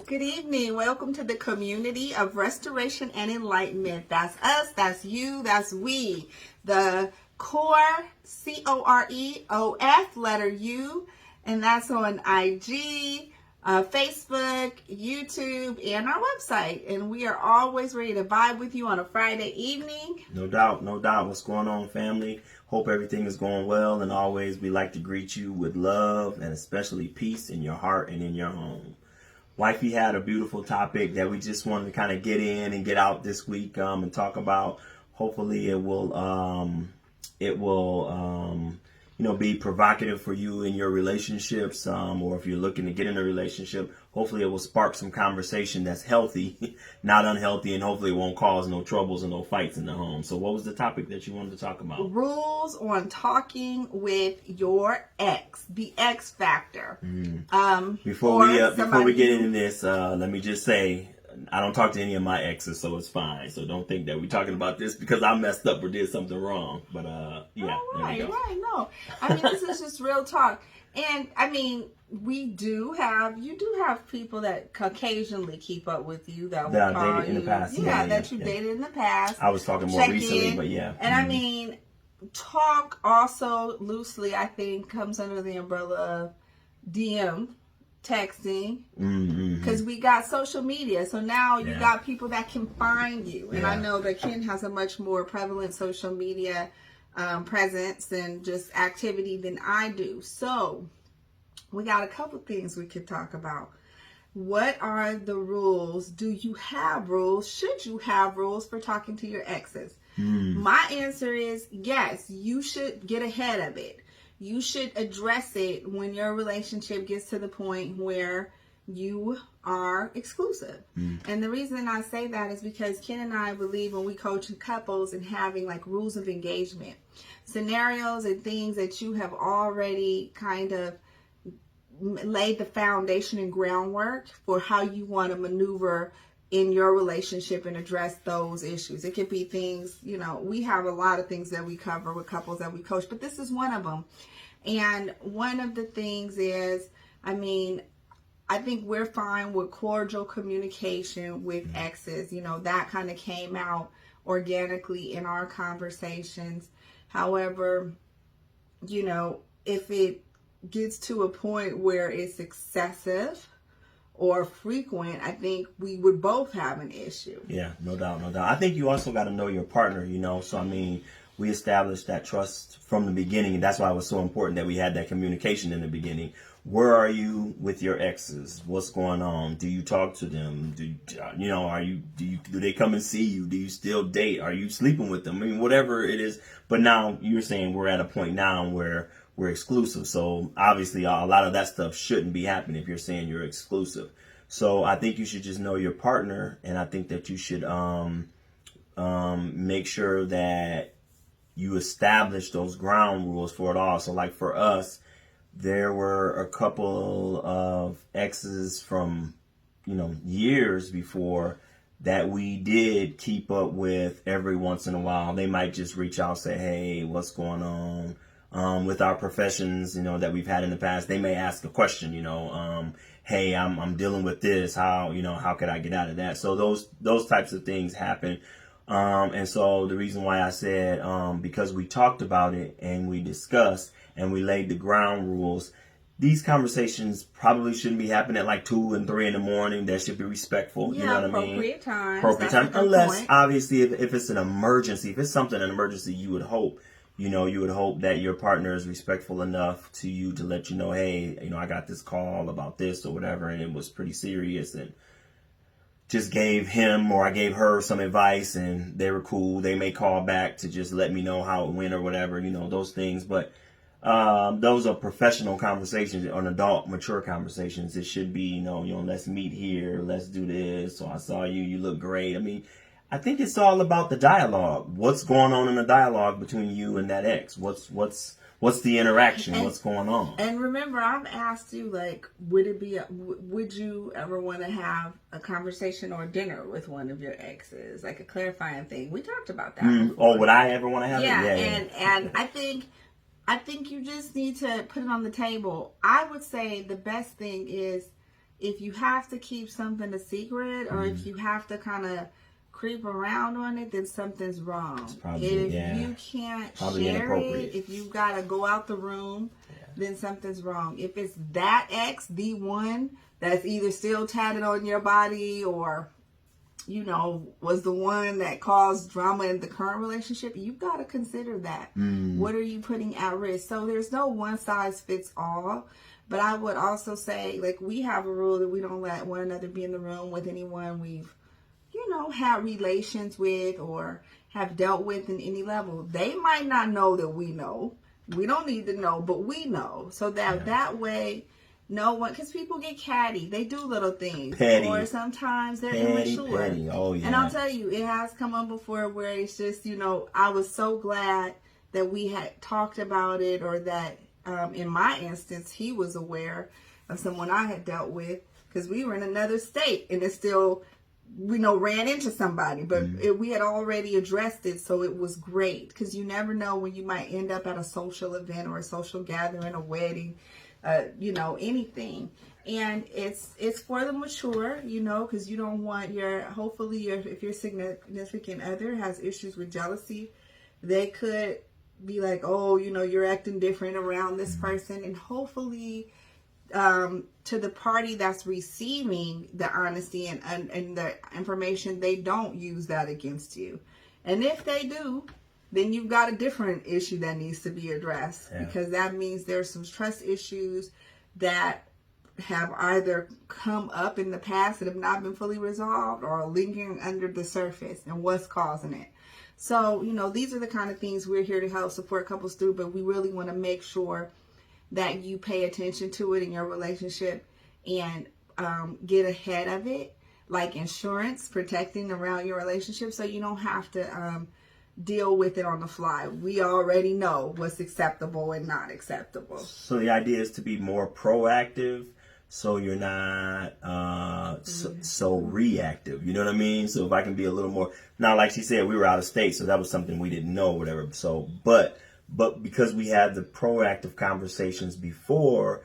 Good evening. Welcome to the community of restoration and enlightenment. That's us, that's you, that's we. The Core, COREOF, letter U, and that's on IG, Facebook, YouTube, and our website. And we are always ready to vibe with you on a Friday evening. No doubt, no doubt. What's going on, family? Hope everything is going well. And always, we like to greet you with love and especially peace in your heart and in your home. Wifey had a beautiful topic that we just wanted to kind of get in and get out this week and talk about. Hopefully, it will be provocative for you in your relationships, or if you're looking to get in a relationship. Hopefully, it will spark some conversation that's healthy, not unhealthy, and hopefully, it won't cause no troubles and no fights in the home. So, what was the topic that you wanted to talk about? Rules on talking with your ex, the X factor. Before we get into this, let me just say, I don't talk to any of my exes, so it's fine. So don't think that we're talking about this because I messed up or did something wrong. But yeah, right. No, I mean, this is just real talk. And I mean, you do have people that occasionally keep up with you that will call you. In the past. That you dated in the past. I was talking more recently, but yeah. And I mean, talk also loosely, I think, comes under the umbrella of DM. Texting, because we got social media, so now you got people that can find you, and I know that Ken has a much more prevalent social media presence and just activity than I do. So we got a couple things we could talk about. What are the rules? Do you have rules? Should you have rules for talking to your exes? My answer is yes, you should get ahead of it. You should address it when your relationship gets to the point where you are exclusive. And the reason I say that is because Ken and I believe when we coach couples and having like rules of engagement, scenarios and things that you have already kind of laid the foundation and groundwork for how you want to maneuver in your relationship and address those issues. It could be things, we have a lot of things that we cover with couples that we coach, but this is one of them. And one of the things is, I think we're fine with cordial communication with exes. That kind of came out organically in our conversations. However, if it gets to a point where it's excessive or frequent, I think we would both have an issue. Yeah, no doubt. I think you also got to know your partner, So, we established that trust from the beginning, and that's why it was so important that we had that communication in the beginning. Where are you with your exes? What's going on? Do you talk to them? Do they come and see you? Do you still date? Are you sleeping with them? Whatever it is. But now you're saying we're at a point now where we're exclusive. So obviously a lot of that stuff shouldn't be happening if you're saying you're exclusive. So I think you should just know your partner, and I think that you should make sure that you establish those ground rules for it all. So like for us, there were a couple of exes from, years before that we did keep up with every once in a while. They might just reach out and say, hey, what's going on? With our professions, that we've had in the past, they may ask a question, hey, I'm dealing with this. How could I get out of that? So those types of things happen. And so the reason why I said, because we talked about it and we discussed and we laid the ground rules, these conversations probably shouldn't be happening at like 2 and 3 in the morning. That should be respectful. Yeah, you know what appropriate time. Appropriate time. Unless obviously if it's an emergency, if it's an emergency, you would hope that your partner is respectful enough to you to let you know, hey, I got this call about this or whatever, and it was pretty serious, and just gave him or I gave her some advice and they were cool. They may call back to just let me know how it went or whatever, those things. But those are professional conversations or adult, mature conversations. It should be, let's meet here. Let's do this. So I saw you. You look great. I think it's all about the dialogue. What's going on in the dialogue between you and that ex? What's the interaction? What's going on? And remember, I've asked you, would you ever want to have a conversation or dinner with one of your exes? Like a clarifying thing. We talked about that. Would I ever want to have it? Yeah. And I think you just need to put it on the table. I would say the best thing is if you have to keep something a secret, or if you have to kind of creep around on it, then something's wrong. If you can't share it, if you gotta go out the room, then something's wrong. If it's that ex, the one that's either still tatted on your body, or was the one that caused drama in the current relationship, you've got to consider that. What are you putting at risk? So there's no one size fits all. But I would also say, like, we have a rule that we don't let one another be in the room with anyone we've had relations with or have dealt with in any level. They might not know that we know. We don't need to know, but we know. So that way, no one, because people get catty. They do little things. Petty. Or sometimes they're immature. Petty. Oh, yeah. And I'll tell you, it has come up before where it's just, I was so glad that we had talked about it, or that in my instance, he was aware of someone I had dealt with, because we were in another state and it still, ran into somebody, but we had already addressed it. So it was great, because you never know when you might end up at a social event or a social gathering, a wedding, anything. And it's for the mature, because you don't want if your significant other has issues with jealousy, they could be like, oh, you're acting different around this person. And hopefully, to the party that's receiving the honesty and the information, they don't use that against you. And if they do, then you've got a different issue that needs to be addressed, because that means there's some trust issues that have either come up in the past that have not been fully resolved, or lingering under the surface, and what's causing it. So, these are the kind of things we're here to help support couples through, but we really want to make sure that you pay attention to it in your relationship and get ahead of it, like insurance, protecting around your relationship, so you don't have to deal with it on the fly. We already know what's acceptable and not acceptable. So the idea is to be more proactive, so you're not so reactive. You know what I mean? So if I can be a little more, now like she said, we were out of state, so that was something we didn't know, whatever. So, but because we had the proactive conversations before,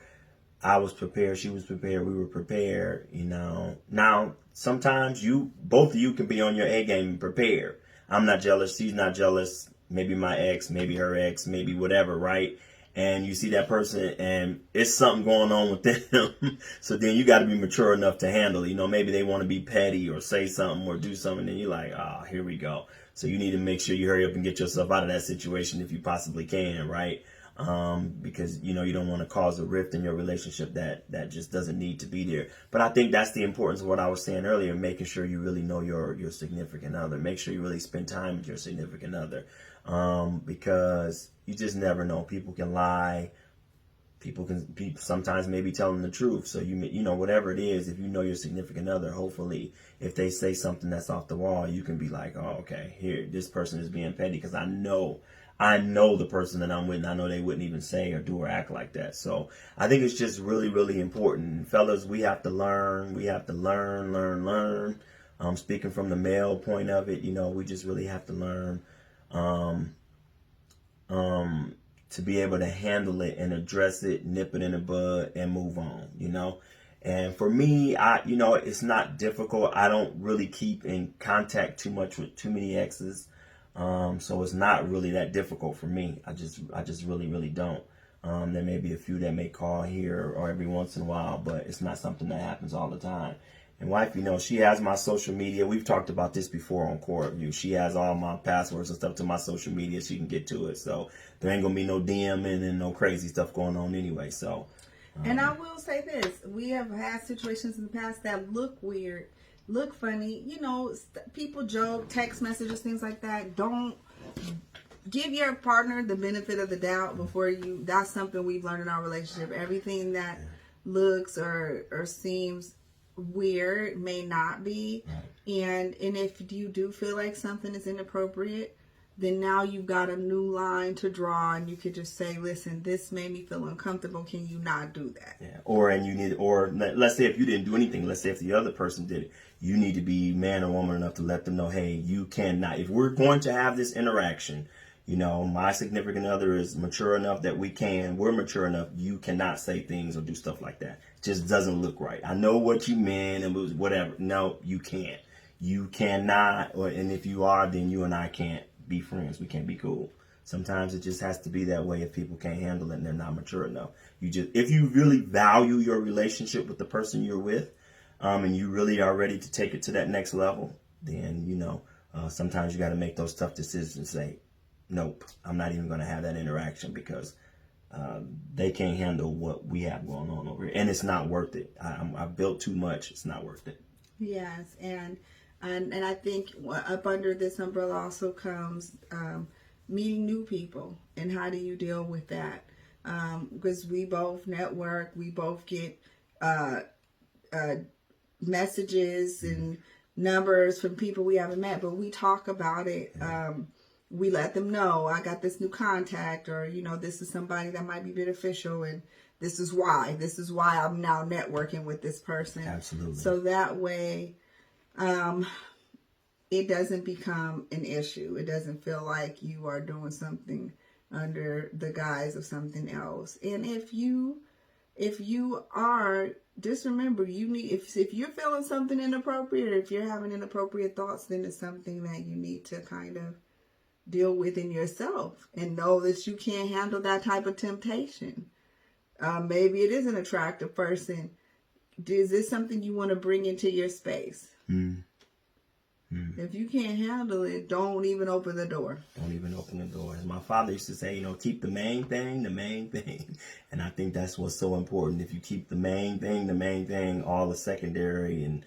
I was prepared, she was prepared, we were prepared, Now, sometimes both of you can be on your A game and prepared. I'm not jealous, she's not jealous, maybe my ex, maybe her ex, maybe whatever, right? And you see that person and it's something going on with them. So then you got to be mature enough to handle it. Maybe they want to be petty or say something or do something, and you're like, here we go. So you need to make sure you hurry up and get yourself out of that situation if you possibly can, right? Because, you don't want to cause a rift in your relationship that just doesn't need to be there. But I think that's the importance of what I was saying earlier, making sure you really know your significant other. Make sure you really spend time with your significant other. Because you just never know. People can lie. People sometimes maybe telling the truth. So whatever it is, if you know your significant other, hopefully if they say something that's off the wall, you can be like, oh, okay, here, this person is being petty, because I know the person that I'm with, and I know they wouldn't even say or do or act like that. So I think it's just really, really important. Fellas, we have to learn. We have to learn. Speaking from the male point of it, we just really have to learn to be able to handle it and address it, nip it in the bud, and move on, And for me, it's not difficult. I don't really keep in contact too much with too many exes. So it's not really that difficult for me. I just really, really don't. There may be a few that may call here or every once in a while, but it's not something that happens all the time. And wife, she has my social media. We've talked about this before on TheCoreofU. She has all my passwords and stuff to my social media. She can get to it. So there ain't going to be no DMing and no crazy stuff going on anyway. So. And I will say this. We have had situations in the past that look weird, look funny. People joke, text messages, things like that. Don't give your partner the benefit of the doubt before you. That's something we've learned in our relationship. Everything that looks or seems weird may not be. And if you do feel like something is inappropriate, then now you've got a new line to draw, and you could just say, listen, this made me feel uncomfortable. Can you not do that? Yeah. Or let's say if you didn't do anything, let's say if the other person did it, you need to be man or woman enough to let them know, hey, you cannot. If we're going to have this interaction, You know, my significant other is mature enough that we're mature enough. You cannot say things or do stuff like that. It just doesn't look right. I know what you meant and whatever. No, you can't. You cannot. And if you are, then you and I can't be friends. We can't be cool. Sometimes it just has to be that way if people can't handle it and they're not mature enough. If you really value your relationship with the person you're with, and you really are ready to take it to that next level, then, sometimes you got to make those tough decisions and say, nope, I'm not even going to have that interaction because they can't handle what we have going on over here. And it's not worth it. I've built too much. It's not worth it. Yes. And I think up under this umbrella also comes meeting new people. And how do you deal with that? Because we both network. We both get messages and numbers from people we haven't met, but we talk about it. We let them know, I got this new contact, or, this is somebody that might be beneficial, and this is why I'm now networking with this person. Absolutely. So that way, it doesn't become an issue. It doesn't feel like you are doing something under the guise of something else. And if you are, just remember, if you're feeling something inappropriate, or if you're having inappropriate thoughts, then it's something that you need to kind of deal with in yourself and know that you can't handle that type of temptation. Maybe it is an attractive person. Is this something you want to bring into your space? If you can't handle it, don't even open the door. Don't even open the door. As my father used to say, keep the main thing, the main thing. And I think that's what's so important. If you keep the main thing, all the secondary and,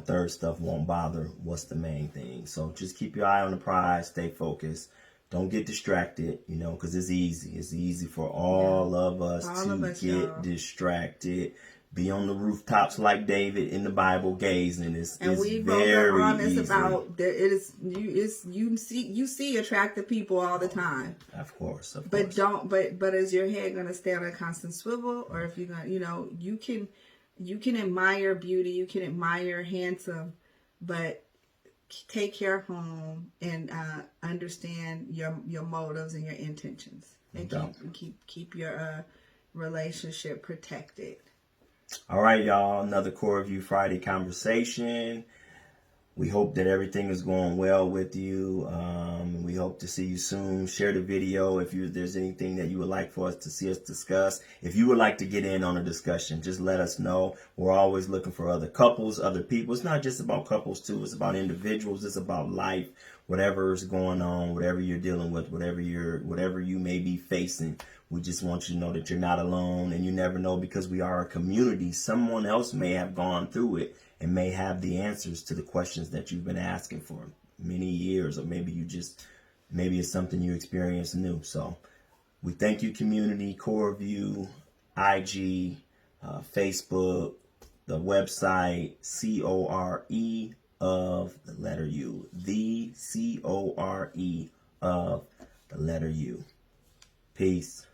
third stuff won't bother what's the main thing. So just keep your eye on the prize, stay focused. Don't get distracted, because it's easy. It's easy for all of us to get distracted. Be on the rooftops like David in the Bible gazing. It's we both are honest about that. You see attractive people all the time. Of course. But is your head gonna stay on a constant swivel, or if you're gonna, you can admire beauty, you can admire handsome, but take care home and understand your motives and your intentions, and keep your relationship protected. All right, y'all. Another CoreofU Friday conversation. We hope that everything is going well with you. We hope to see you soon. Share the video if there's anything that you would like for us to see us discuss. If you would like to get in on a discussion, just let us know. We're always looking for other couples, other people. It's not just about couples, too. It's about individuals. It's about life. Whatever is going on, whatever you're dealing with, whatever you may be facing. We just want you to know that you're not alone, and you never know, because we are a community. Someone else may have gone through it and may have the answers to the questions that you've been asking for many years, or maybe it's something you experienced new. So we thank you, community. CoreofU, IG, Facebook, the website, CORE of the letter U, the CORE of the letter U. Peace.